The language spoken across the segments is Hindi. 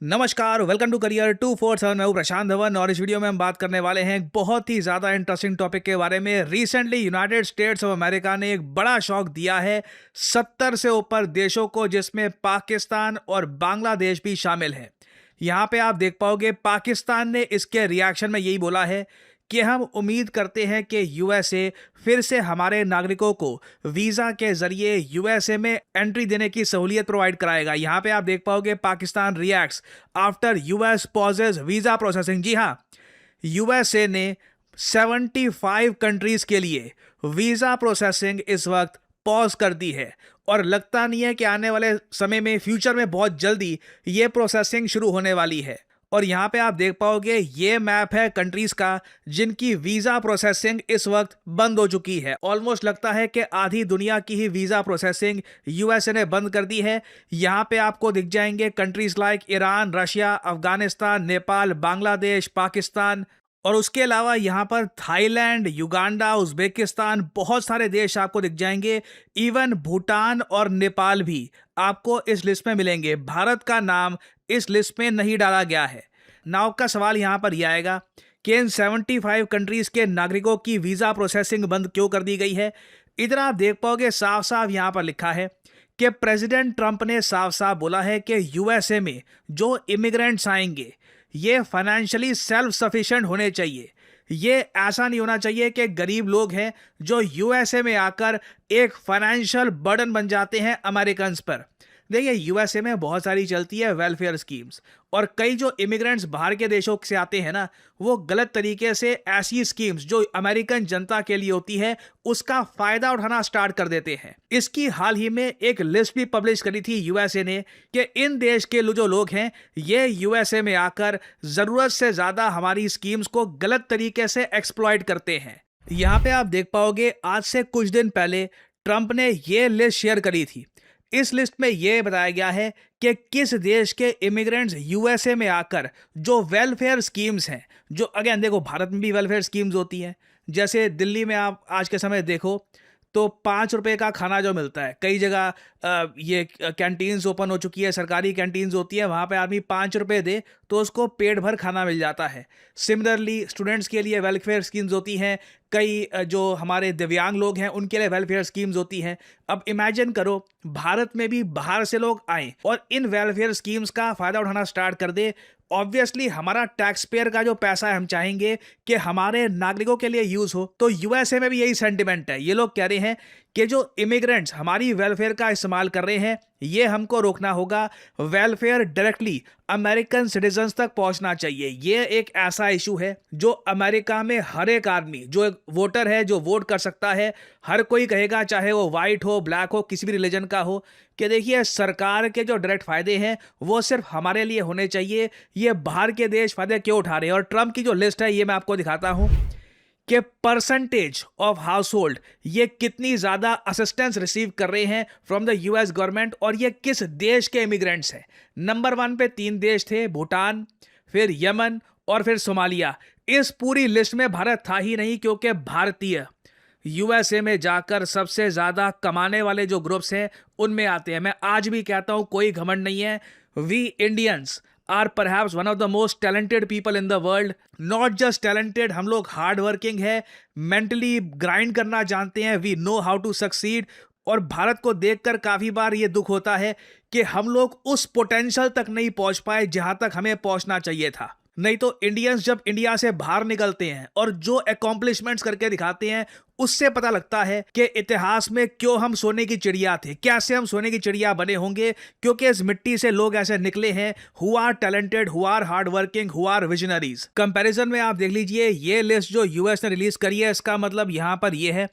नमस्कार, वेलकम टू करियर 247। मैं हूं प्रशांत धवन और इस वीडियो में हम बात करने वाले हैं एक बहुत ही ज़्यादा इंटरेस्टिंग टॉपिक के बारे में। Recently United states of America ने एक बड़ा शॉक दिया है 70 से ऊपर देशों को, जिसमें पाकिस्तान और बांग्लादेश भी शामिल है। यहाँ पे आप देख पाओगे पाकिस्तान ने इसके रिएक्शन में यही बोला है कि हम उम्मीद करते हैं कि यूएसए फिर से हमारे नागरिकों को वीज़ा के जरिए यूएसए में एंट्री देने की सहूलियत प्रोवाइड कराएगा। यहाँ पे आप देख पाओगे Pakistan reacts after US pauses visa processing. जी हाँ, यूएसए ने 75 कंट्रीज के लिए वीज़ा प्रोसेसिंग इस वक्त पॉज कर दी है और लगता नहीं है कि आने वाले समय में फ्यूचर में बहुत जल्दी ये प्रोसेसिंग शुरू होने वाली है। और यहाँ पे आप देख पाओगे ये मैप है कंट्रीज का जिनकी वीज़ा प्रोसेसिंग इस वक्त बंद हो चुकी है। ऑलमोस्ट लगता है कि आधी दुनिया की ही वीज़ा प्रोसेसिंग यूएसए ने बंद कर दी है। यहाँ पे आपको दिख जाएंगे countries like Iran, Russia, Afghanistan, Nepal, Bangladesh, Pakistan और उसके अलावा यहाँ पर थाईलैंड, युगांडा, उज्बेकिस्तान, बहुत सारे देश आपको दिख जाएंगे। इवन भूटान और नेपाल भी आपको इस लिस्ट में मिलेंगे। भारत का नाम इस लिस्ट में नहीं डाला गया है। नाउ का सवाल यहाँ पर यह आएगा कि इन 75 कंट्रीज के नागरिकों की वीज़ा प्रोसेसिंग बंद क्यों कर दी गई है। इधर आप देख पाओगे साफ साफ यहाँ पर लिखा है कि प्रेसिडेंट ट्रंप ने साफ साफ बोला है कि यूएसए में जो इमिग्रेंट्स आएंगे ये फाइनेंशियली सेल्फ सफिशिएंट होने चाहिए। ये ऐसा नहीं होना चाहिए कि गरीब लोग हैं जो यूएसए में आकर एक फाइनेंशियल बर्डन बन जाते हैं अमेरिकन्स पर। देखिए, यूएसए में बहुत सारी चलती है वेलफेयर स्कीम्स और कई जो इमिग्रेंट्स बाहर के देशों से आते हैं ना, वो गलत तरीके से ऐसी स्कीम्स जो अमेरिकन जनता के लिए होती है उसका फायदा उठाना स्टार्ट कर देते हैं। इसकी हाल ही में एक लिस्ट भी पब्लिश करी थी यूएसए ने कि इन देश के जो लोग हैं ये यूएसए में आकर जरूरत से ज्यादा हमारी स्कीम्स को गलत तरीके से एक्सप्लॉइट करते हैं। यहाँ पे आप देख पाओगे आज से कुछ दिन पहले ट्रंप ने ये लिस्ट शेयर करी थी। इस लिस्ट में यह बताया गया है कि किस देश के इमिग्रेंट्स यूएसए में आकर जो वेलफेयर स्कीम्स हैं, जो अगेन देखो भारत में भी वेलफेयर स्कीम्स होती हैं। जैसे दिल्ली में आप आज के समय देखो तो 5 रुपए का खाना जो मिलता है, कई जगह ये कैंटीन्स ओपन हो चुकी है, सरकारी कैंटीन्स होती है, वहाँ पे आदमी 5 रुपए दे तो उसको पेट भर खाना मिल जाता है। सिमिलरली स्टूडेंट्स के लिए वेलफेयर स्कीम्स होती हैं, कई जो हमारे दिव्यांग लोग हैं उनके लिए वेलफेयर स्कीम्स होती हैं। अब इमेजिन करो भारत में भी बाहर से लोग आए और इन वेलफेयर स्कीम्स का फ़ायदा उठाना स्टार्ट कर दे। ऑब्वियसली हमारा टैक्स पेयर का जो पैसा है हम चाहेंगे कि हमारे नागरिकों के लिए यूज़ हो। तो यूएसए में भी यही सेंटिमेंट है। ये लोग कह रहे हैं कि जो इमिग्रेंट्स हमारी वेलफेयर का इस्तेमाल कर रहे हैं ये हमको रोकना होगा। वेलफेयर डायरेक्टली अमेरिकन सिटीजन्स तक पहुंचना चाहिए। ये एक ऐसा इशू है जो अमेरिका में हर एक आदमी जो एक वोटर है जो वोट कर सकता है, हर कोई कहेगा, चाहे वो वाइट हो, ब्लैक हो, किसी भी रिलीजन का हो, कि देखिए सरकार के जो डायरेक्ट फायदे हैं वो सिर्फ हमारे लिए होने चाहिए। ये बाहर के देश फायदे क्यों उठा रहे हैं। और ट्रंप की जो लिस्ट है ये मैं आपको दिखाता हूं कि परसेंटेज ऑफ हाउस होल्ड ये कितनी ज़्यादा असिस्टेंस रिसीव कर रहे हैं फ्रॉम द यूएस गवर्नमेंट और ये किस देश के इमिग्रेंट्स हैं। नंबर 1 पे 3 देश थे, भूटान, फिर यमन और फिर सोमालिया। इस पूरी लिस्ट में भारत था ही नहीं क्योंकि भारतीय यूएसए में जाकर सबसे ज़्यादा कमाने वाले जो ग्रुप्स हैं उनमें आते हैं। मैं आज भी कहता हूं, कोई घमंड नहीं है, we Indians are perhaps one of the most talented people in the world. Not just talented, हम लोग हार्ड वर्किंग है, मेंटली ग्राइंड करना जानते हैं, we know how to succeed. और भारत को देखकर काफ़ी बार ये दुख होता है कि हम लोग उस पोटेंशियल तक नहीं पहुंच पाए जहां तक हमें पहुंचना चाहिए था। नहीं तो इंडियंस जब इंडिया से बाहर निकलते हैं और जो अकॉम्प्लिशमेंट्स करके दिखाते हैं उससे पता लगता है कि इतिहास में क्यों हम सोने की चिड़िया थे, कैसे हम सोने की चिड़िया बने होंगे, क्योंकि इस मिट्टी से लोग ऐसे निकले हैं who are talented, who are hard working, who are visionaries. Comparison में आप देख लीजिए ये लिस्ट जो यूएस ने रिलीज करी है, इसका मतलब यहां पर यह है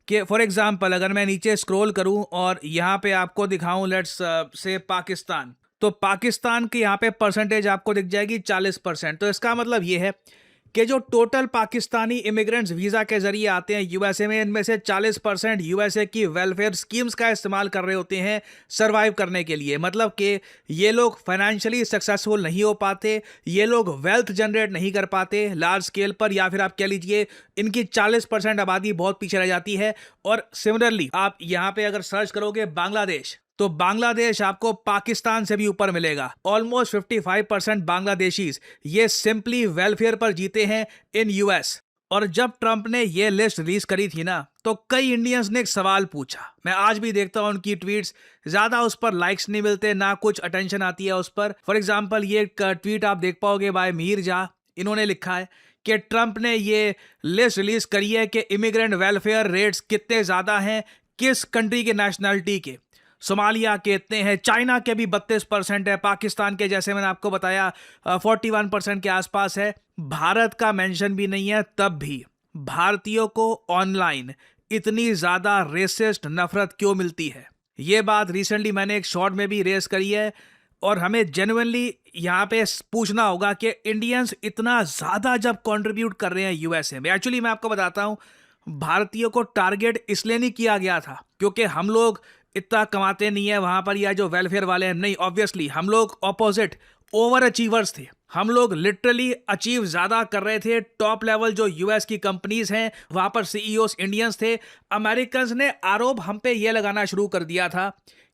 कि फॉर एग्जाम्पल अगर मैं नीचे स्क्रॉल करूं और यहां पे आपको दिखाऊं लेट्स से पाकिस्तान, तो पाकिस्तान की यहाँ पे परसेंटेज आपको दिख जाएगी 40%। तो इसका मतलब ये है कि जो टोटल पाकिस्तानी इमिग्रेंट्स वीज़ा के जरिए आते हैं यूएसए में, इनमें से 40% यूएसए की वेलफेयर स्कीम्स का इस्तेमाल कर रहे होते हैं सरवाइव करने के लिए। मतलब कि ये लोग फाइनेंशियली सक्सेसफुल नहीं हो पाते, ये लोग वेल्थ जनरेट नहीं कर पाते लार्ज स्केल पर, या फिर आप कह लीजिए इनकी 40% आबादी बहुत पीछे रह जाती है। और सिमिलरली आप यहाँ पे अगर सर्च करोगे बांग्लादेश, तो बांग्लादेश आपको पाकिस्तान से भी ऊपर मिलेगा। ऑलमोस्ट 55% बांग्लादेशीज ये सिंपली वेलफेयर पर जीते हैं इन यूएस। और जब ट्रंप ने ये लिस्ट रिलीज करी थी ना, तो कई इंडियंस ने एक सवाल पूछा। मैं आज भी देखता हूं उनकी ट्वीट्स, ज्यादा उस पर लाइक्स नहीं मिलते, ना कुछ अटेंशन आती है उस पर। फॉर एग्जांपल ये ट्वीट आप देख पाओगे बाय मीर जा। इन्होंने लिखा है कि ट्रंप ने ये लिस्ट रिलीज करी है कि इमिग्रेंट वेलफेयर रेट्स कितने ज्यादा हैं, किस कंट्री के नेशनैलिटी के। सोमालिया के इतने हैं, चाइना के भी 32% है, पाकिस्तान के जैसे मैंने आपको बताया 41% के आसपास है। भारत का मेंशन भी नहीं है। तब भी भारतीयों को ऑनलाइन इतनी ज्यादा रेसिस्ट नफरत क्यों मिलती है? ये बात रिसेंटली मैंने एक शॉर्ट में भी रेस करी है। और हमें जेन्युइनली यहाँ पे पूछना होगा कि इंडियंस इतना ज्यादा जब कंट्रीब्यूट कर रहे हैं यूएसए में। एक्चुअली मैं आपको बताता हूँ, भारतीयों को टारगेट इसलिए नहीं किया गया था क्योंकि हम लोग इतना कमाते नहीं है वहां पर, या जो वेलफेयर वाले हैं नहीं। ऑब्वियसली हम लोग ऑपोजिट ओवर अचीवर्स थे। हम लोग लिटरली अचीव ज्यादा कर रहे थे। टॉप लेवल जो यूएस की कंपनीज हैं वहां पर सीईओस इंडियंस थे। अमेरिकन्स ने आरोप हम पे ये लगाना शुरू कर दिया था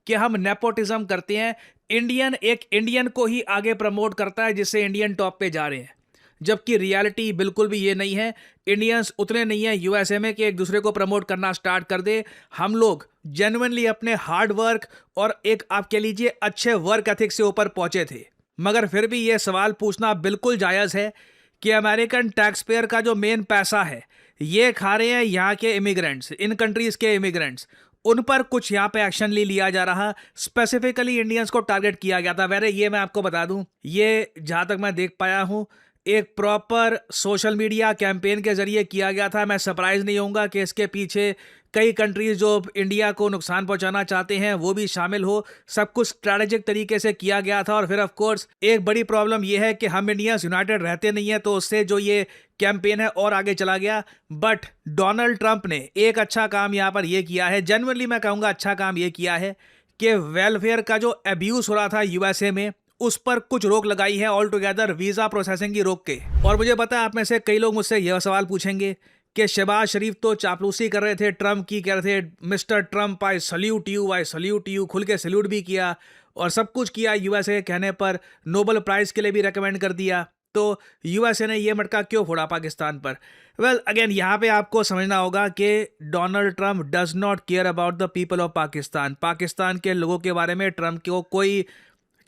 कि हम नेपोटिज्म करते हैं। इंडियन एक इंडियन को ही आगे प्रमोट करता है जिससे इंडियन टॉप पे जा रहे हैं, जबकि रियलिटी बिल्कुल भी ये नहीं है। इंडियंस उतने नहीं है यूएसए में कि एक दूसरे को प्रमोट करना स्टार्ट कर दे। हम लोग जेन्युइनली अपने हार्ड वर्क और एक आप कह लीजिए अच्छे वर्क एथिक्स से ऊपर पहुंचे थे। मगर फिर भी ये सवाल पूछना बिल्कुल जायज़ है कि अमेरिकन टैक्स पेयर का जो मेन पैसा है ये खा रहे हैं यहाँ के इमिग्रेंट्स, इन कंट्रीज के इमिग्रेंट्स। उन पर कुछ यहाँ पे एक्शन लिया जा रहा, स्पेसिफिकली इंडियंस को टारगेट किया गया था। वैसे ये मैं आपको बता दूं, ये जहाँ तक मैं देख पाया हूँ एक प्रॉपर सोशल मीडिया कैंपेन के जरिए किया गया था। मैं सरप्राइज नहीं होऊंगा कि इसके पीछे कई कंट्रीज जो इंडिया को नुकसान पहुंचाना चाहते हैं वो भी शामिल हो। सब कुछ स्ट्रैटेजिक तरीके से किया गया था। और फिर ऑफ कोर्स एक बड़ी प्रॉब्लम यह है कि हम इंडियंस यूनाइटेड रहते नहीं है, तो उससे जो ये कैंपेन है और आगे चला गया। बट डोनाल्ड ट्रंप ने एक अच्छा काम यहाँ पर यह किया है, जेन्युइनली मैं कहूँगा अच्छा काम यह किया है कि वेलफेयर का जो अब्यूज हो रहा था यूएसए में उस पर कुछ रोक लगाई है ऑल टुगेदर, वीजा प्रोसेसिंग की रोक के। और मुझे पता है आप में से कई लोग मुझसे यह सवाल पूछेंगे कि शहबाज शरीफ तो चापलूसी कर रहे थे ट्रंप की, कह रहे थे mister Trump I salute you, खुल के सल्यूट भी किया और सब कुछ किया यूएसए के कहने पर, नोबेल प्राइज के लिए भी रेकमेंड कर दिया। तो यूएसए ने ये मटका क्यों फोड़ा पाकिस्तान पर? वेल अगेन यहाँ पे आपको समझना होगा कि Donald Trump does not care about the people of Pakistan. Pakistan के लोगों के बारे में ट्रंप को कोई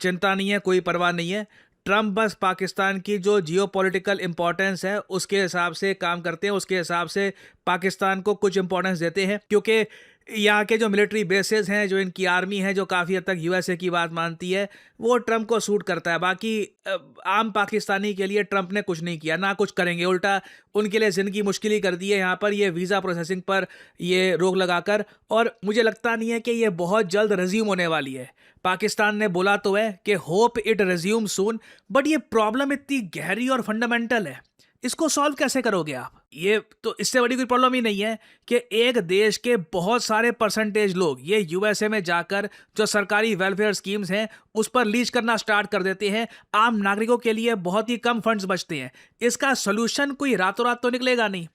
चिंता नहीं है, कोई परवाह नहीं है। ट्रंप बस पाकिस्तान की जो जियोपॉलिटिकल इंपॉर्टेंस है उसके हिसाब से काम करते हैं, उसके हिसाब से पाकिस्तान को कुछ इंपॉर्टेंस देते हैं, क्योंकि यहाँ के जो मिलिट्री बेसेस हैं, जो इनकी आर्मी है जो काफ़ी हद तक यूएसए की बात मानती है, वो ट्रंप को सूट करता है। बाकी आम पाकिस्तानी के लिए ट्रंप ने कुछ नहीं किया, ना कुछ करेंगे, उल्टा उनके लिए ज़िंदगी मुश्किल ही कर दी है यहाँ पर ये वीज़ा प्रोसेसिंग पर ये रोक लगाकर। और मुझे लगता नहीं है कि ये बहुत जल्द रिज्यूम होने वाली है। पाकिस्तान ने बोला तो है कि hope it resume soon, but ये प्रॉब्लम इतनी गहरी और फंडामेंटल है, इसको सॉल्व कैसे करोगे आप? ये तो इससे बड़ी कोई प्रॉब्लम ही नहीं है कि एक देश के बहुत सारे परसेंटेज लोग ये यूएसए में जाकर जो सरकारी वेलफेयर स्कीम्स हैं उस पर लीज करना स्टार्ट कर देते हैं। आम नागरिकों के लिए बहुत ही कम फंड्स बचते हैं। इसका सोल्यूशन कोई रातों रात तो निकलेगा नहीं।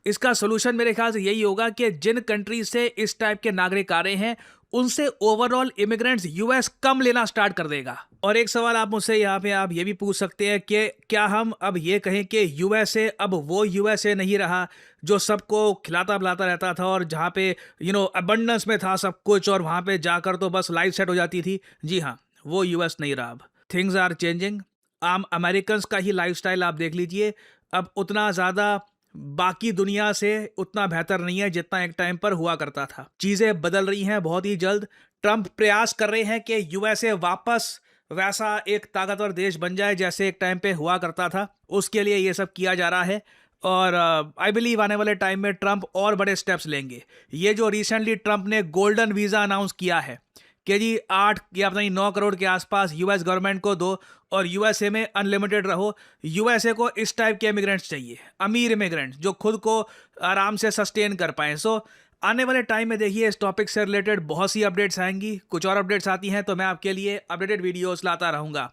इसका सोल्यूशन मेरे ख्याल से यही होगा कि जिन कंट्री से इस टाइप के नागरिक आ रहे हैं उनसे ओवरऑल इमिग्रेंट्स यूएस कम लेना स्टार्ट कर देगा। और एक सवाल आप मुझसे यहाँ पे आप ये भी पूछ सकते हैं कि क्या हम अब ये कहें कि यूएसए अब वो यूएसए नहीं रहा जो सबको खिलाता पिलाता रहता था और जहाँ पे अबंडेंस में था सब कुछ और वहाँ पे जाकर तो बस लाइफ सेट हो जाती थी? जी हाँ, वो यूएस नहीं रहा। अब थिंग्स आर चेंजिंग। आम अमेरिकन्स का ही लाइफस्टाइल आप देख लीजिए, अब उतना ज़्यादा बाकी दुनिया से उतना बेहतर नहीं है जितना एक टाइम पर हुआ करता था। चीज़ें बदल रही हैं बहुत ही जल्द। ट्रंप प्रयास कर रहे हैं कि यूएसए वापस वैसा एक ताकतवर देश बन जाए जैसे एक टाइम पे हुआ करता था। उसके लिए ये सब किया जा रहा है और आई बिलीव आने वाले टाइम में ट्रंप और बड़े स्टेप्स लेंगे। ये जो रिसेंटली ट्रंप ने गोल्डन वीज़ा अनाउंस किया है कि जी 8 या पता नहीं 9 करोड़ के आसपास यूएस गवर्नमेंट को दो और यूएसए में अनलिमिटेड रहो। यूएसए को इस टाइप के इमिग्रेंट्स चाहिए, अमीर इमिग्रेंट्स जो खुद को आराम से सस्टेन कर पाएँ। सो आने वाले टाइम में देखिए इस टॉपिक से रिलेटेड बहुत सी अपडेट्स आएंगी। कुछ और अपडेट्स आती हैं तो मैं आपके लिए अपडेटेड वीडियोस लाता रहूँगा।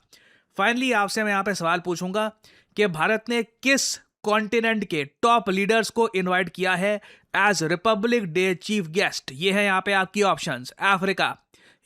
फाइनली आपसे मैं यहाँ पे सवाल पूछूंगा कि भारत ने किस कॉन्टिनेंट के टॉप लीडर्स को इनवाइट किया है as Republic Day chief guest? ये है यहाँ पे आपकी options: Africa,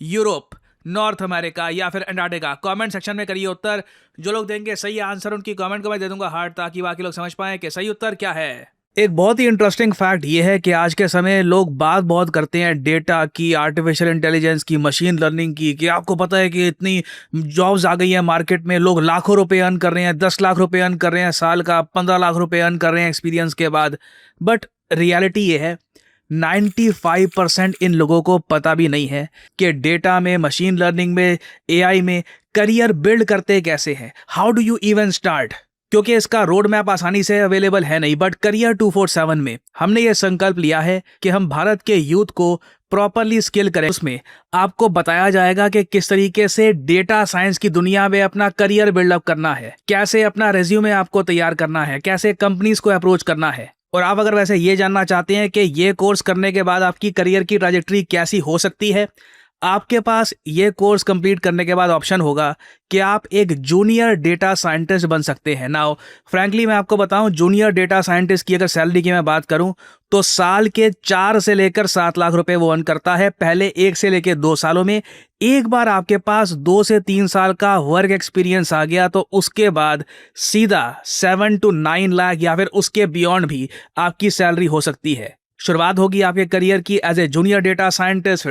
Europe, North America या फिर अंटार्कटिका? कमेंट सेक्शन में करिए उत्तर। जो लोग देंगे सही आंसर उनकी कमेंट को मैं दे दूंगा हार्ट, ताकि बाकी लोग समझ पाएं कि सही उत्तर क्या है। एक बहुत ही इंटरेस्टिंग फैक्ट ये है कि आज के समय लोग बात बहुत करते हैं डेटा की, आर्टिफिशियल इंटेलिजेंस की, मशीन लर्निंग की, कि आपको पता है कि इतनी जॉब्स आ गई हैं मार्केट में, लोग लाखों रुपए अर्न कर रहे हैं, 10 लाख रुपए अर्न कर रहे हैं साल का, 15 लाख रुपए अर्न कर रहे हैं एक्सपीरियंस के बाद। बट रियलिटी ये है 95% इन लोगों को पता भी नहीं है कि डेटा में, मशीन लर्निंग में, एआई में करियर बिल्ड करते कैसे हैं। How do you even start? क्योंकि इसका रोड मैप आसानी से अवेलेबल है नहीं। बट करियर 247 में हमने ये संकल्प लिया है कि हम भारत के यूथ को प्रॉपरली स्किल करें। उसमें आपको बताया जाएगा कि किस तरीके से डेटा साइंस की दुनिया में अपना करियर बिल्डअप करना है, कैसे अपना रेज्यूमे आपको तैयार करना है, कैसे कंपनीज को अप्रोच करना है। और आप अगर वैसे ये जानना चाहते हैं कि ये कोर्स करने के बाद आपकी करियर की ट्रैजेक्टरी कैसी हो सकती है, आपके पास ये कोर्स कंप्लीट करने के बाद ऑप्शन होगा कि आप एक जूनियर डेटा साइंटिस्ट बन सकते हैं। नाउ फ्रैंकली मैं आपको बताऊं, जूनियर डेटा साइंटिस्ट की अगर सैलरी की मैं बात करूं तो साल के 4 से लेकर 7 लाख रुपए वो अर्न करता है पहले 1 से लेकर 2 सालों में। एक बार आपके पास 2 से 3 साल का वर्क एक्सपीरियंस आ गया तो उसके बाद सीधा 7 to 9 लाख या फिर उसके बियॉन्ड भी आपकी सैलरी हो सकती है। शुरुआत होगी आपके करियर की as a junior data scientist,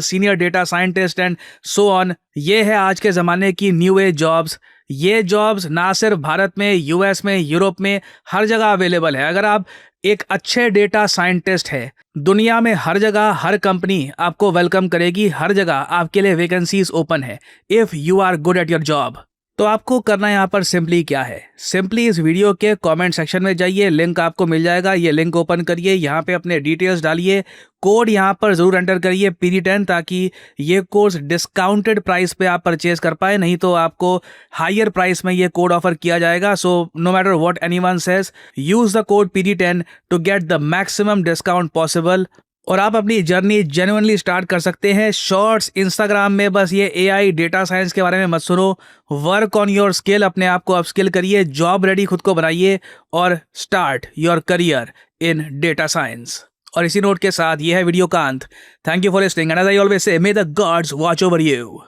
senior data scientist and so on. ये है आज के ज़माने की न्यू एज जॉब्स। ये जॉब्स ना सिर्फ भारत में, यूएस में, यूरोप में, हर जगह अवेलेबल है। अगर आप एक अच्छे डेटा साइंटिस्ट है, दुनिया में हर जगह हर कंपनी आपको वेलकम करेगी, हर जगह आपके लिए वैकेंसीज ओपन है if you are good at your job. तो आपको करना यहाँ पर सिंपली क्या है, सिंपली इस वीडियो के कमेंट सेक्शन में जाइए, लिंक आपको मिल जाएगा, ये लिंक ओपन करिए, यहाँ पे अपने डिटेल्स डालिए, कोड यहाँ पर ज़रूर एंटर करिए PD10, ताकि ये कोर्स डिस्काउंटेड प्राइस पे आप परचेज कर पाए, नहीं तो आपको हायर प्राइस में ये कोड ऑफर किया जाएगा। So no matter what anyone says, use the code PD10 to get the maximum discount possible और आप अपनी जर्नी जेन्युइनली स्टार्ट कर सकते हैं। शॉर्ट्स, इंस्टाग्राम में बस ये AI डेटा साइंस के बारे में मत सुनो, वर्क ऑन योर स्किल, अपने आप को अपस्किल करिए, जॉब रेडी खुद को बनाइए और start your career in data science. और इसी नोट के साथ ये है वीडियो का अंत। Thank you for listening and as I always say, may the gods watch over you.